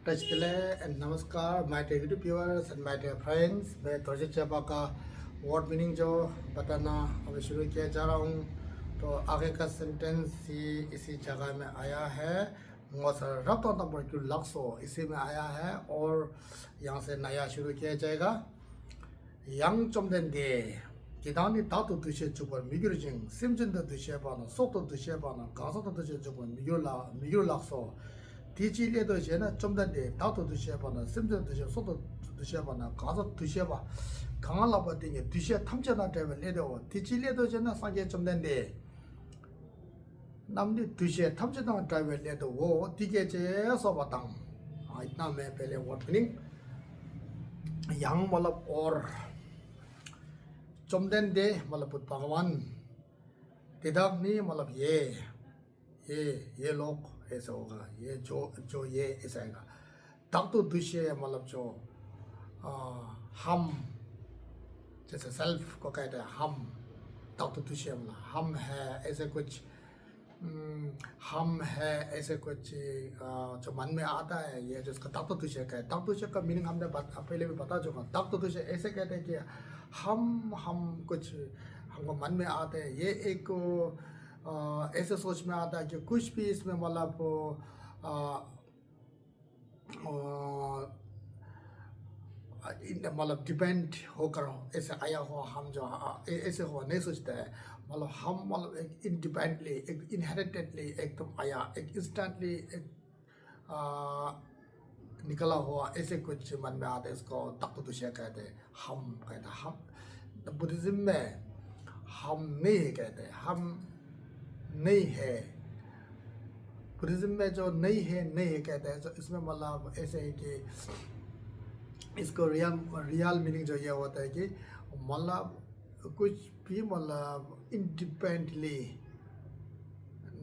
टचले and नमस्कार my dear YouTube viewers and my dear friends. मैं थोड़े चेपा का वर्ड मीनिंग जो बताना अभी शुरू किया जा रहा हूँ। तो आगे का सेंटेंस ये इसी जगह में आया है। रतो नंबर क्यों लक्सो इसी में आया है और यहाँ से नया शुरू किया जाएगा। yang 좀 된데 기단이 다도 드셔 주고 미규르징 심진도 드셔 봐는 속도 드셔 봐는 가서도 드셔 주고 미규르락서 디지레도 제나 좀 된데 다도 드셔 봐는 심진도 드셔 속도 드셔 봐는 가서 드셔 봐 강할라 버딩에 드셔 탐전한 때문에 내도 디지레도 제나 상계 좀 된데 남들 드셔 탐전한 때문에 내도 오 디게 제서 봐당 아 इतना मैं पहले वर्ड मीनिंग yang मतलब और चुमदन दे मतलब भगवान तिदाग्नि मतलब ये लोग ऐसा होगा ये जो ये ऐसा आएगा तब तो दूसरे मतलब जो हम जैसे सेल्फ को कहते हैं हम तब तो दूसरे मतलब हम है ऐसे कुछ हम है ऐसे कुछ जो मन में आता है ये जो उसका तब तो दूसरे का है। तब दूसरे का मीनिंग हमने पहले भी बता चुका। तब तो दूसरे ऐसे कहते हैं कि हम कुछ हमको मन में आते हैं ये एक ऐसे सोच में आता है कि कुछ भी इसमें मतलब मतलब डिपेंड होकर ऐसे आया हुआ हम जो ऐसे हुआ नहीं सोचते हैं। मतलब हम मतलब एक इंडिपेंडेंटली एक इनहेरिटेडली एकदम आया एक इंस्टेंटली एक निकला हुआ ऐसे कुछ मन में आते इसको तत्व दुष्य कहते हैं। हम कहते हैं हम बुद्धिज्म में हम नहीं है कहते हैं हम नहीं है। बुद्धिज्म में जो नहीं है कहते हैं। तो इसमें मतलब ऐसे है कि इसको रियल मीनिंग जो ये होता है कि मतलब कुछ भी मतलब इंडिपेंडेंटली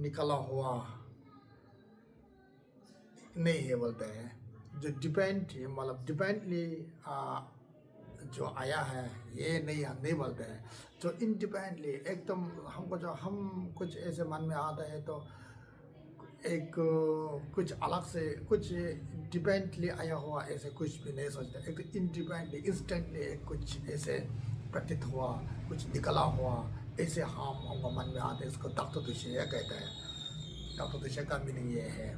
निकला हुआ नहीं है बोलते हैं। जो डिपेंड मतलब डिपेंडली जो आया है ये नहीं बोलते हैं। जो इंडिपेंडेंटली एकदम हमको जो हम कुछ ऐसे मन में आता है तो एक कुछ अलग से कुछ डिपेंडली आया हुआ ऐसे कुछ भी नहीं सोचते। एक इंडिपेंडेंटली इंस्टेंटली एक कुछ ऐसे प्रतीत हुआ कुछ निकला हुआ ऐसे हमको मन में आते इसको तत्व दुष्य कहते हैं। तत्व दुष्य का मीनिंग ये है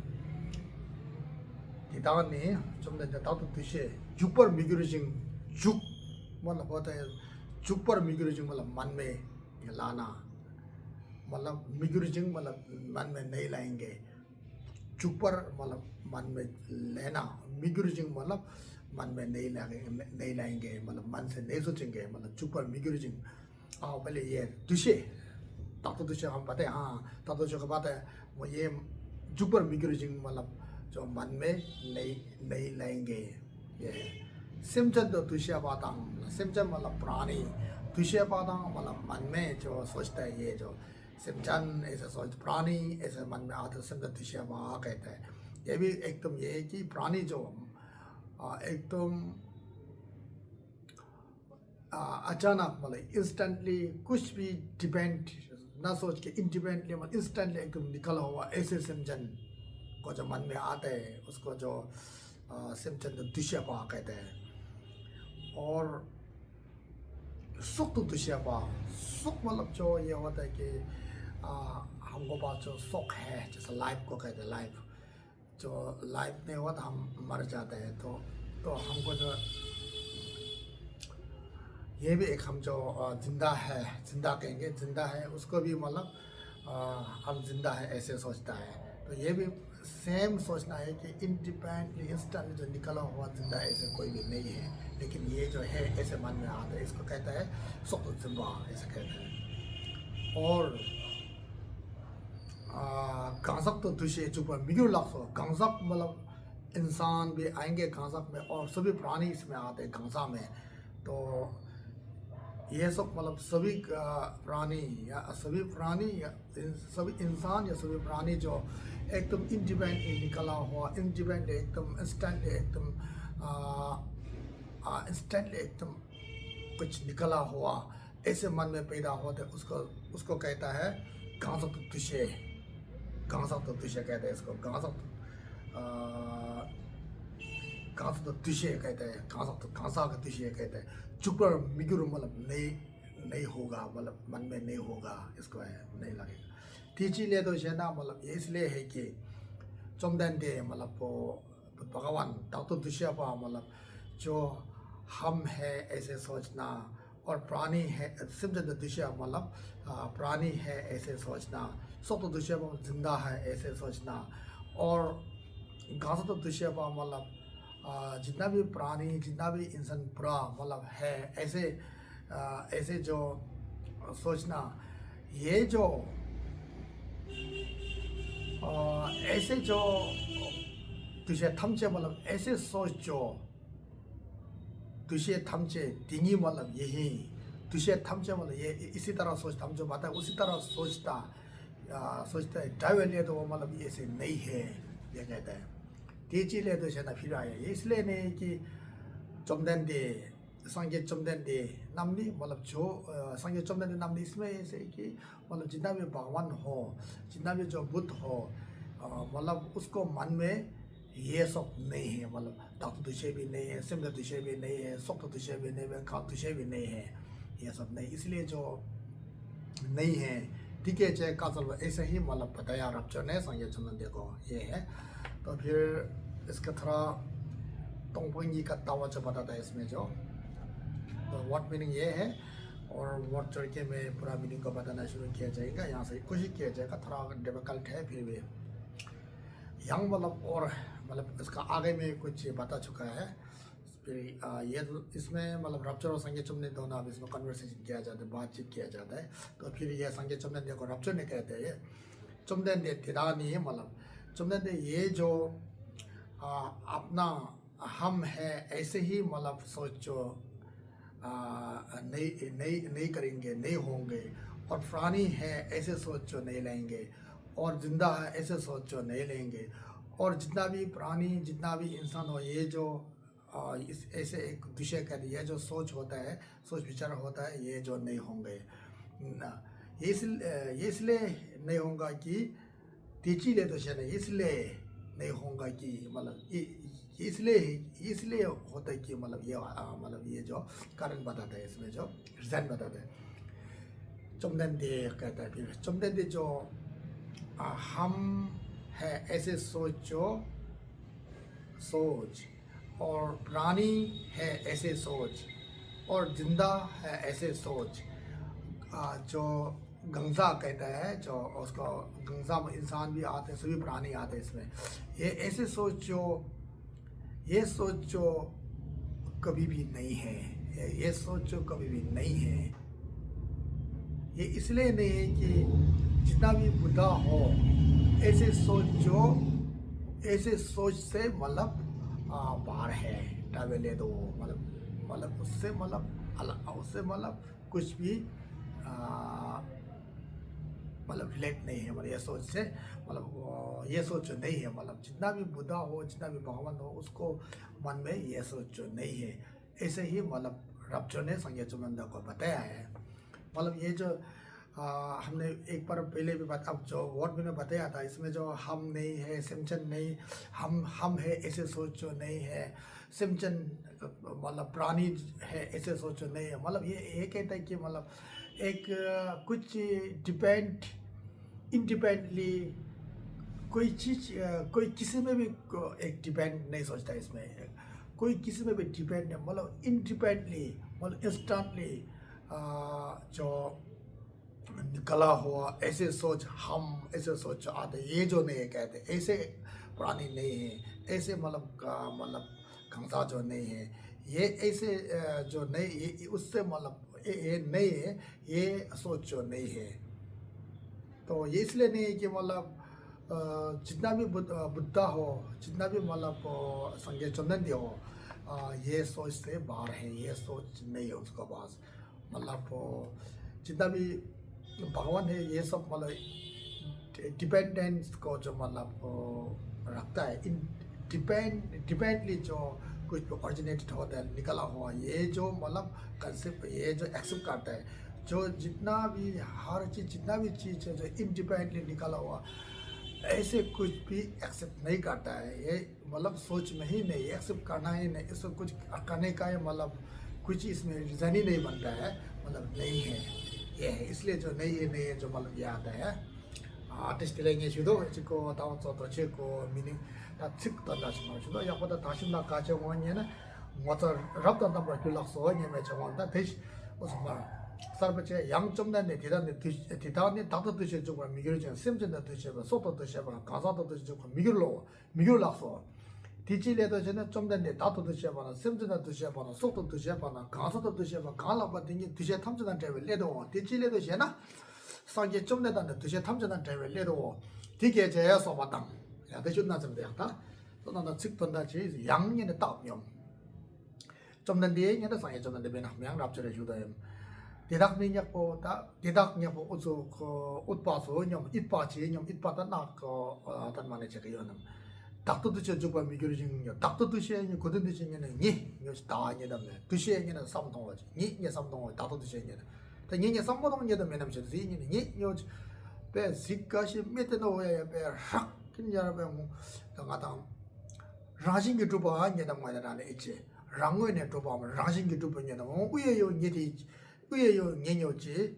कि दानी 좀 तत्व दुष्य जुपर मिग्रेजिंग जुक मतलब होता है जुक पर मिग्रेजिंग मतलब मन में लाना मतलब मिग्रेजिंग मतलब मन में नहीं लाएंगे। चुपर मतलब मन में लेना मिग्रेजिंग मतलब मन में नहीं लाएंगे मतलब मन से नहीं सोचेंगे मतलब चुपर मिग्रेजिंग। पहले ये दुष्य तत्व दुष्य हम पता है। हाँ तत्व दुष्य का बात है वो ये चुपर मिग्रेजिंग मतलब जो मन में नहीं लाएंगे ये है। सिमचन तो दुष्य पातांग सिमचन मतलब प्राणी दुष्य पातांग मतलब मन में जो सोचता है ये जो सिमचन ऐसे सोच प्राणी ऐसे मन में आते सिमचन दुष्य वहाँ कहते हैं। ये भी एकदम ये है कि प्राणी जो एकदम अचानक मतलब इंस्टेंटली कुछ भी डिपेंड ना सोच के इंडिपेंडेंटली मतलब इंस्टेंटली एकदम निकला हुआ ऐसे सिमचन को जो मन में आते हैं उसको जो सिमचन दुष्य वहाँ कहते हैं। और सुख तो दुष्य सुख मतलब जो ये होता है कि हमको पास जो सुख है जैसे लाइफ को कहते हैं। लाइफ जो लाइफ नहीं हुआ तो हम मर जाते हैं तो हमको जो ये भी एक हम जो जिंदा है जिंदा कहेंगे जिंदा है उसको भी मतलब हम जिंदा है ऐसे सोचता है। तो ये भी सेम सोचना है कि इंडिपेंडेंटली इंस्टेंटली जो निकला हुआ जिंदा ऐसे कोई भी नहीं है। लेकिन ये जो है ऐसे मन में आता है इसको कहता है सुख जिम्बा ऐसे कहते हैं। और गांसक तो दुष्य चुप मिग्र लक्ष्य गांसक मतलब इंसान भी आएंगे गांसक में और सभी प्राणी इसमें आते हैं गांसा में। तो ये सब मतलब सभी प्राणी या सभी इंसान या सभी प्राणी जो एकदम इंडिपेंडेंटली निकला हुआ इंडिपेंडेंट एकदम इंस्टेंटली एकदम कुछ निकला हुआ ऐसे मन में पैदा होते उसको कहता है गांसक दुष्य कहते हैं इसको गांसक गांसा तो दिशे कहते हैं, गांसा का दिशे कहते हैं। चुपर मिगुरु मतलब नहीं होगा, मतलब मन में नहीं होगा, इसको है नहीं लगेगा। तीसरी ले तो ना मतलब इसलिए है कि चमदन दे मतलब भगवान डॉक्टर दिशा पा मतलब जो हम है ऐसे सोचना, और प्राणी है सिमजन दिशा मतलब प्राणी है ऐसे सोचना, सत्य दिशा पर जिंदा है ऐसे सोचना, और घास दिशा पर मतलब जितना भी प्राणी जितना भी इंसान पूरा मतलब है ऐसे जो सोचना, ये जो ऐसे जो तुझे थमचे मतलब ऐसे सोच जो तुझे थमचे तिंगी मतलब यही तुझे थमचे मतलब ये इसी तरह सोचता, हम जो बात है उसी तरह सोचता है डाइवे तो वो मतलब ऐसे नहीं है ये कहता है। तेजी ले तो ना फिर आया इसलिए नहीं कि चमदन दे संगे चमदन दे नामनी मतलब जो संगे चमदन दे नामनी इसमें ऐसे कि मतलब जितना भी भगवान हो, जितना भी जो बुद्ध हो, मतलब उसको मन में ये सब नहीं है, मतलब धातु दिशे भी नहीं है, सिमर दिशे भी नहीं है, सप्त दिशे भी नहीं है, खात दिशे भी नहीं है, ये सब नहीं। इसलिए जो नहीं है ठीक है चाहे कासल ऐसे ही मतलब बताया रबचो ने संगे चमदन दे को ये है। तो फिर इसका थोड़ा तोंगपोंगी का तावा जो बताता है इसमें जो तो वर्ड मीनिंग ये है, और वर्ड चढ़ के मैं पूरा मीनिंग को बताना शुरू किया जाएगा, यहाँ से कोशिश किया जाएगा, थोड़ा डिफिकल्ट है फिर भी यहाँ मतलब, और मतलब इसका आगे में कुछ बता चुका है। फिर ये इसमें मतलब रप्चर और संगे चुमने दोनों अब इसमें कन्वर्सेशन किया जाता है, बातचीत किया जाता है। तो फिर ये संगे चुमने को रप्चर ने कहते हैं, चुमने तिरा नहीं है मतलब चुमने ये जो अपना हम है ऐसे ही मतलब सोचो नहीं करेंगे, नहीं होंगे, और प्राणी है ऐसे सोचो नहीं लेंगे, और जिंदा है ऐसे सोचो नहीं लेंगे, और जितना भी प्राणी जितना भी इंसान हो ये जो इस ऐसे एक विषय कर ये जो सोच होता है, सोच विचार होता है, ये जो नहीं होंगे ये इसलिए नहीं होगा कि तीची ले तो नहीं, इसलिए नहीं होगा कि मतलब इसलिए होता है कि मतलब ये जो कारण बताता है, इसमें जो रीजन बताता है। चमदन दे कहता है फिर चमदन दे जो हम है ऐसे सोच और प्राणी है ऐसे सोच, और जिंदा है ऐसे सोच, जो गंगा कहता है जो उसको गंगा में इंसान भी आते हैं, सभी प्राणी आते हैं इसमें। ये ऐसे सोच जो कभी भी नहीं है, ये सोच जो कभी भी नहीं है, ये इसलिए नहीं है कि जितना भी बुद्धा हो ऐसे सोच से मतलब बाहर है ट्रैवल दो मतलब उससे मतलब कुछ भी मतलब रिलेट नहीं है, मतलब ये सोच से मतलब ये सोच नहीं है, मतलब जितना भी बुद्धा हो जितना भी भगवान हो उसको मन में ये सोच नहीं है। ऐसे ही मतलब रबचो ने संज्ञा चुमंदा को बताया है। मतलब ये जो हमने एक बार पहले भी बात अब जो वर्ड मैंने बताया था, इसमें जो हम नहीं है, सिमचन नहीं, हम है ऐसे सोचो नहीं है, सिमचन मतलब प्राणी है ऐसे सोचो नहीं है। मतलब ये कहता है कि मतलब एक कुछ इंडिपेंडेंटली कोई चीज़ कोई किसी में भी एक डिपेंड नहीं सोचता है। इसमें कोई किसी में भी डिपेंड नहीं, मतलब इंडिपेंडेंटली मतलब इंस्टेंटली जो निकला हुआ ऐसे सोच, हम ऐसे सोच आते, ये जो नहीं कहते ऐसे प्राणी नहीं है, ऐसे मतलब कंसा जो नहीं है, ये ऐसे जो नहीं ये उससे मतलब ये नहीं है, ये सोच जो नहीं है। तो ये इसलिए नहीं है कि मतलब जितना भी बुद्धा हो, जितना भी मतलब संज्ञा चंदन हो, ये सोच से बाहर है, ये सोच नहीं है उसका पास। मतलब जितना भी भगवान है ये सब मतलब डिपेंडेंस को जो मतलब रखता है, इन डिपेंडली जो कुछ ऑरिजिनेटेड होता है निकला हुआ, ये जो मतलब कंसेप्ट ये जो एक्सेप्ट करता है, जो जितना भी हर चीज़ जितना भी चीज़ है जो इंडिपेंडेंटली निकला हुआ ऐसे कुछ भी एक्सेप्ट नहीं करता है ये मतलब सोच में ही नहीं एक्सेप्ट करना ही नहीं इसको कुछ करने का है मतलब कुछ इसमें रीज़न ही नहीं बनता है मतलब नहीं है ये है इसलिए जो नहीं है जो मतलब ये आता है आर्टिस्ट लेंगे शुद्ध इसको दाव तो चिको मीनिंग 다 측던다 싶어서 약보다 다시나 가져오냐는 뭐저 랍던다 뭐 줄락서 냐면 저건다 대시 무슨 말 사르베체 양점단데 대단히 다도 드셔 좀 미결정 샘전다 드셔 소도 드셔 가사도 드셔 좀 미결락서 디지레도 전에 좀 된데 다도 드셔 샘전다 드셔 소도 드셔 가사도 드셔 가라바 등이 드셔 탐전단 되면 레도 디지레도 제나 상계 좀 내다는 드셔 탐전단 되면 레도 디게 제서 봤다 야, 대준나 좀 돼야다. 또나 측던다 제 양년의 따옴. 좀 된데 얘는 상에 좀 된데 배나 명 납절해 주다요. 대닥미냐보다 대닥냐보 어서 그 옷봐서 념 이빠지 념 이빠다 나거 단만에 제가 요는 닭도 드셔 주고 미결이징요. 닭도 드셔야 고든 드시면은 니 요시 다니다면 드셔야는 삼동어지. 니 삼동어 닭도 드셔야는. 다 니니 삼동어는 면은 저 지니 니 요 배 식가시 밑에 놓아야 배락 그냥 뭐 당하다 라진기 두바 아니다 말이라네 있지 랑외네 두바 라진기 두바냐 뭐 우예요 니디 우예요 년요지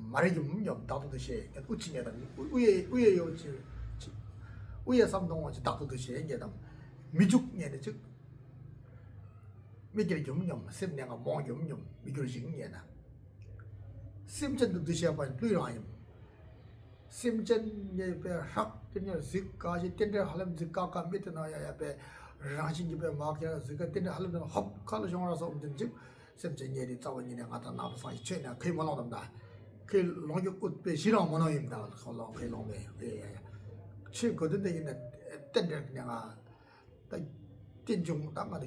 말이 좀 다도 드시 우치냐다 우예요 지 우예 삼동어지 다도 드시 얘기다 미죽 년에 즉 미결 좀념 셈내가 뭐 좀념 미결 징년아 셈전도 드셔 봐 누이라임 심전에 배학 그냥 즈까지 텐데 할람 즈까까 밑에 나야 배 라진기 배 마키라 즈까 텐데 할람 합 칼로 정하라서 없든지 심전에 자원이네 가다 나서 이체나 그 뭐라던다 그 롱기 꽃배 싫어 뭐노입니다 콜로 그 롱배 예 치거든데 있는 텐데 그냥 텐중 담아도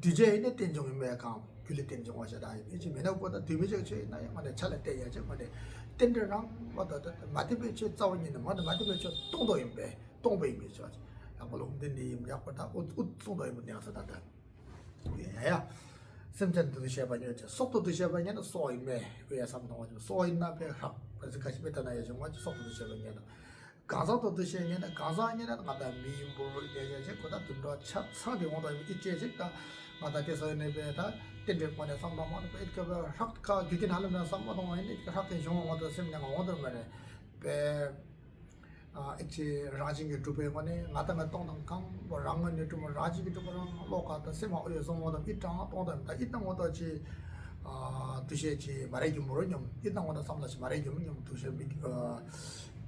디제이네 텐중이 매가 귤리 텐중 와서다 이제 매너보다 디미저 체나야 만에 잘할 때야 저 만에 텐데랑 뭐다 마티베체 자원이는 뭐다 마티베체 동도임배 동배임이죠 아무로 된디 약보다 옷 동도임 내가서다다 예야 심전도 드셔봐요 속도 드셔봐요 소임배 왜 삼동하죠 소임나 배학 그래서 같이 뱉어놔야 좀 맞지 속도 드셔봐요 가사도 드셔야는 가사니는 마다 미인보를 내야지 거다 든도 차 사대원도 있제직다 마다 대서에 배다 텐데권에 삼동만 이렇게 학가 규진 하려면 삼동만 이렇게 학계 정원도 sem냥 오더 말에 배 이제 라징 유튜브에 거네 나타나 동동강 뭐 랑은 유튜브 라징 유튜브로 로카다 세마 어디 정원도 이땅 동동다 이땅 어디지 두시지 말하기 모르냐 이땅 어디 삼다시 말하기 모르냐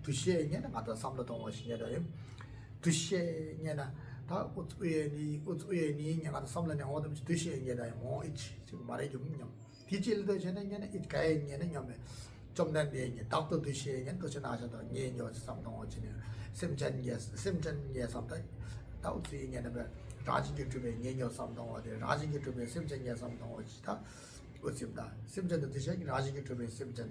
두시에는 나타 삼도 동원시냐다 두시에는 다 우연히 내가 삼려냐 어둠 드시에게다 뭐 있지 지금 말해 좀 디젤도 전에는 이가에는 냐면 좀 된데 닥터 드시에게 또 전화하셔도 예요 삼동어지네 심전예 삼다 다우지에는 라진 유튜브에 예요 삼동어데 라진 유튜브에 심전예 삼동어지다 어찌다 심전도 드시에 라진 유튜브에 심전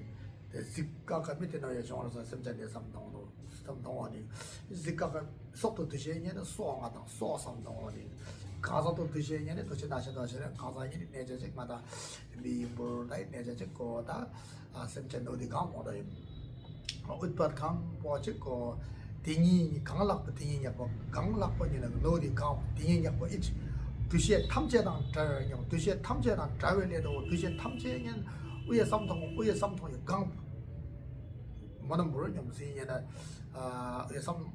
직가가 밑에 나야 정어서 심전예 삼동어 삼동어니 직가가 속도 드시에는 소하다 소삼동어니 가사도 드시에는 또 지나셔도 하시는 가사니 내제직마다 리버라이 내제직 거다 심전 어디가 뭐다 उत्पादन पहुंचे को तिंगी 강락 तिंगी 약고 강락 번이는 어디 강 तिंगी 약고 이 두시에 탐제당 자연 두시에 탐제당 자연에도 두시에 탐제는 위에 삼통의 강 뭐는 모르냐 무슨 얘는 위에 삼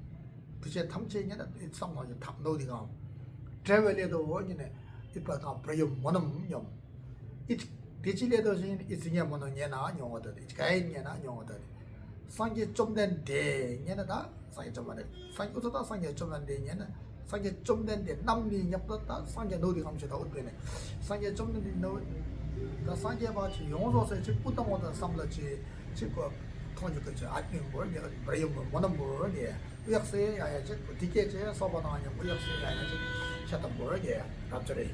두시에 탐제는 삼통의 탑 어디가 자연에도 원이네 이빠가 브레임 뭐는 념 디지털에도 있으냐 뭐는 얘나 용어들 가인이나 용어들 상계 좀 된데 얘는 다 상계 좀 된데 상계 어쩌다 상계 좀 된데 얘는 상계 좀 된데 남미 nhập 다 상계 어디 감시다 어때네 상계 좀 된데 너 상계 봐지 용어서 즉 어떤 거다 삼을지 즉거 통역했죠 아니 뭘 내가 브레임 뭐는 뭐니 의학서에 야야지 디케제 서버나 아니야 의학서에 야야지 샷다 뭐게 갑자기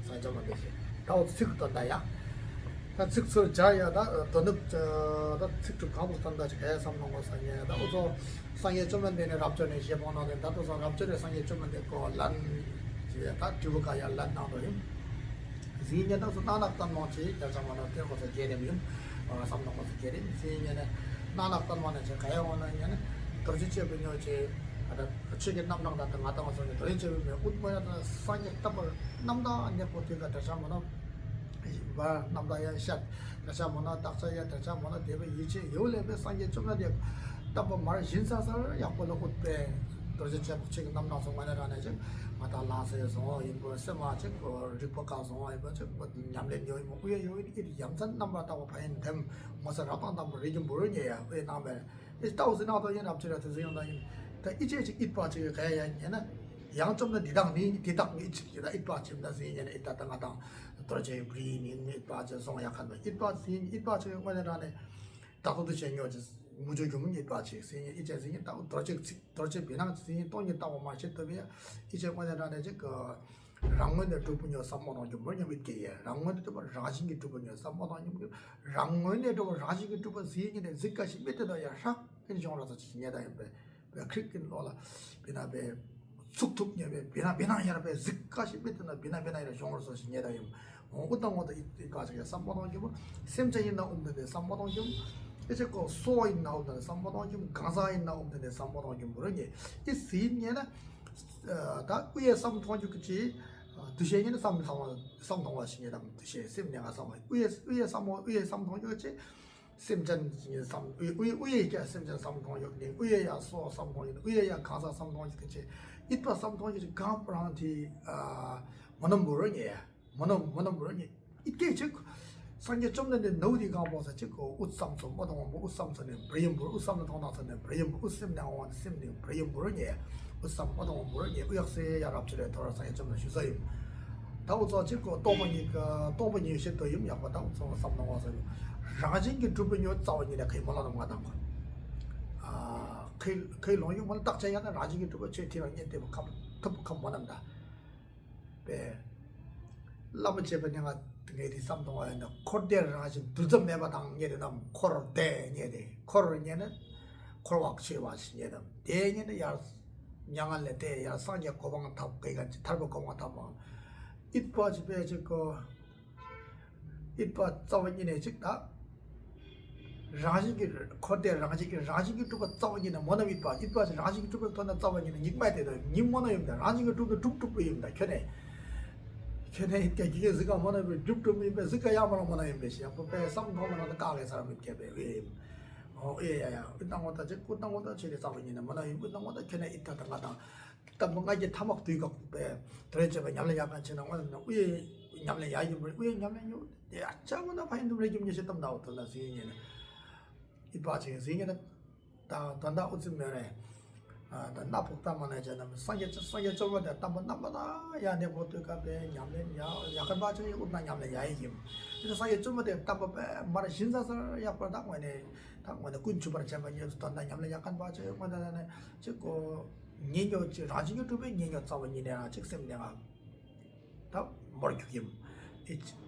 상계 좀 된데 다 어떻게 다 즉서 자야다 더는 저 직접 가고 산다 제 삼는 거 상에다 어서 상에 좀만 되는 rap전에 시험하는 다도 rap전에 상에 좀만 되고 란 제가 두고가야 란 나도요 지인야도 나낙단 뭐지 자자마나 때고서 제레미um 삼는 거 제레미 지인야는 나낙단 만에 가야 오는 얘는 도지체 분야제 ada chike namnang da nga ta so ne dore che me ut ma na sa ye ta par namda anya ko te ga ta sa mo ba namda ya shat ta sa mo na ta sa ya ta sa mo na de be yi che yo le be sa ye chom na de ta ba mar jin sa sa ya ko lo ut pe dore che chike namna so ma na ra ne che ma ta la se so yin bo se ma che ko ri po ka so ai ba che ko nyam le yo mo ye yo i yam san namda ta ba pa en them mo sa ra ta ta mo ri jin bo ro ye ya e na be e ta o se na to yin ap che ra te se yon da yin 다 이제 이빠지 가야 얘는 양점의 디당니 디당이 있지다 이빠지 나서 얘는 있다 당하다 도저히 브리닝 이빠지 송약한 거 이빠지 관련하네 다도도 전혀지 무조건 이빠지 이제 이제 다 도저히 비난 신이 돈이 따고 마셨더니 이제 관련하네 그 랑원의 두분요 3만 원 좀 뭐냐 믿게 랑원의 두 라신기 두분요 3만 원 좀 랑원의 두 라신기 두분 시행에 즉까지 밑에다야 싹 그냥 정말로 지내다 임be 크리킨 로라 비나베 숙툭녀베 비나 야라베 즉까지 밑에나 비나 이런 정말로 지내다 임 어떤 것도 이까지 3만 원 좀 샘쟁이 나오는데 3만 원 좀 이제 그 소이 나오는데 3만 원 좀 강사이 나오는데 3만 원 좀 모르니 이 시행에는 다 위에 3만 원 주지 두시에는 3만 원 신이다 두시에 샘내가 3만 위에 3만 주지 샘전 3 위에 이게 샘전 3만 여기 위에야 소 3만 위에야 가사 3만 주지 이빠 3만 주지 감프란티 뭐는 모르니 뭐는 모르니 이게 즉 상계 좀 전에 노디 가봐서 지고 웃삼소 뭐도 뭐 웃삼소는 브레임부 웃삼도 통나서는 브레임부 웃음 나온 샘ning 브레임 모르니 웃삼 뭐도 모르니 의학세 야랍들에 돌아서 좀 주세요. 다우서 지고 또 보니 시도 임야고 다우서 삼는 와서 라진기 주변요 자원이라 그이 몰라는 거다. 그 롱이 뭘 딱자야나 라진기 주변 제티랑 얘 때문에 컴 원한다. 배 라버제버냐가 등에디 삼동화에는 코르데를 하신 두점 매바당 예는 코르데 예네 코르냐는 코르왁시와 신예는 대년은 야 양알레 대야 상계 고방 탑 그가 탈고 고방 탑 이빠집에 저거 이빠 자원이네 즉다 라지기 코르데 라지기 두고 자원이네 뭐는 이빠 라지기 두고 돈나 자원이네 닉마이데도 님모노입니다 라지기 두고 뚝뚝부입니다 걔네 이렇게 기계 쓰가 뭐는 줍줍이 쓰가 야만 뭐는 임베시 앞에 삼동만 가게 사람 이렇게 왜 예야야 그딴 거다 저 그딴 거다 저기 사원이네 뭐는 그딴 거다 걔네 있다 당하다 딱 뭔가 이제 타먹도 이거 배 도대체가 냠래 약간 지나 거는 왜 냠래 야이 왜 냠래요 야 짜고나 파인도 왜 좀 예시 좀 나왔더라 시행에는 이 빠지게 시행에는 다 단다 웃으면에 나 복담만 하잖아. 상계 저거다 담은 남마다 야내 보트가 배 냠내 야 약간 바지 옷나 냠내 야이김. 그래서 상계 저거다 담은 말 신사서 약보다 뭐네 당원에 군주벌 잡아니 단다 냠내 약간 바지 뭐다네 저거 년여 라지게 두배 년여 잡아니냐 즉sem 내가 다 머리김.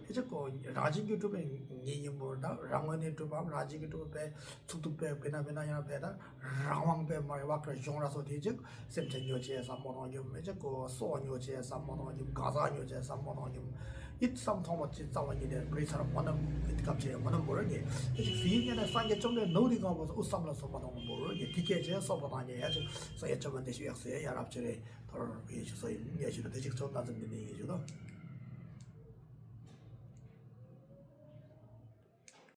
이제 그 라지게 두배 년여 뭐다 랑원에 두밤 라지게 두배 tuktupe bena ya beda rawang be ma wa kra jong ra so de jik sem chen yo che sa mo no yum me je ko so nyo che sa mo no yum ga za nyo che sa mo no yum it sam thong mo chi zaw ni de gre sa mo na it kap che mo na mo re ni si ni na sang ge chong de no ri ga bo so usam la so mo no mo re ti ke che so ba na ye ya so ye chong de shi ya se ya rap che de thor ye so ye shi de jik chong na zhen de ni ye ju do